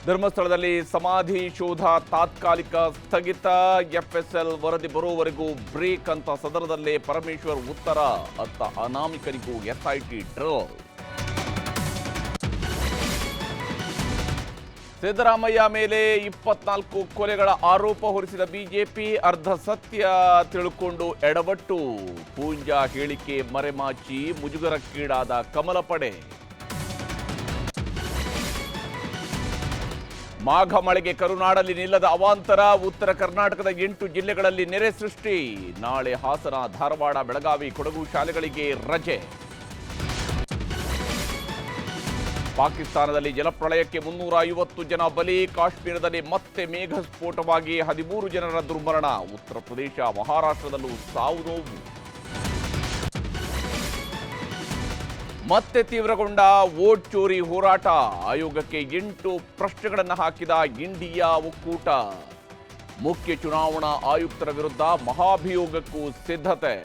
ಧರ್ಮಸ್ಥಳದಲ್ಲಿ ಸಮಾಧಿ ಶೋಧ ತಾತ್ಕಾಲಿಕ ಸ್ಥಗಿತ. ಎಫ್ಎಸ್ಎಲ್ ವರದಿ ಬರುವವರೆಗೂ ಬ್ರೇಕ್ ಅಂತ ಸದನದಲ್ಲೇ ಪರಮೇಶ್ವರ್ ಉತ್ತರ. ಅತ್ತ ಅನಾಮಿಕರಿಗೂ ಎಸ್ಐಟಿ ಡ್ರಿಲ್. ಸಿದ್ದರಾಮಯ್ಯ ಮೇಲೆ 24 ಕೊಲೆಗಳ ಆರೋಪ ಹೊರಿಸಿದ ಬಿಜೆಪಿ ಅರ್ಧ ಸತ್ಯ ತಿಳ್ಕೊಂಡು ಎಡವಟ್ಟು. ಪೂಂಜಾ ಹೇಳಿಕೆ ಮರೆಮಾಚಿ ಮುಜುಗರಕ್ಕೀಡಾದ ಕಮಲ ಪಡೆ. ಮಾಘ ಮಳೆಗೆ ಕರುನಾಡಲ್ಲಿ ನಿಲ್ಲದ ಅವಾಂತರ. ಉತ್ತರ ಕರ್ನಾಟಕದ 8 ಜಿಲ್ಲೆಗಳಲ್ಲಿ ನೆರೆ ಸೃಷ್ಟಿ. ನಾಳೆ ಹಾಸನ, ಧಾರವಾಡ, ಬೆಳಗಾವಿ, ಕೊಡಗು ಶಾಲೆಗಳಿಗೆ ರಜೆ. ಪಾಕಿಸ್ತಾನದಲ್ಲಿ ಜಲಪ್ರಳಯಕ್ಕೆ 350 ಜನ ಬಲಿ. ಕಾಶ್ಮೀರದಲ್ಲಿ ಮತ್ತೆ ಮೇಘ ಸ್ಫೋಟವಾಗಿ 13 ಜನರ ದುರ್ಮರಣ. ಉತ್ತರ ಪ್ರದೇಶ, ಮಹಾರಾಷ್ಟ್ರದಲ್ಲೂ ಸಾವು ನೋವು. ಮತ್ತೆ ತೀವ್ರಗೊಂಡ ವೋಟ್ ಚೋರಿ ಹೋರಾಟ. ಆಯೋಗಕ್ಕೆ 8 ಪ್ರಶ್ನೆಗಳನ್ನು ಹಾಕಿದ ಇಂಡಿಯಾ ಒಕ್ಕೂಟ. ಮುಖ್ಯ ಚುನಾವಣಾ ಆಯುಕ್ತರ ವಿರುದ್ಧ ಮಹಾಭಿಯೋಗಕ್ಕೂ ಸಿದ್ಧತೆ.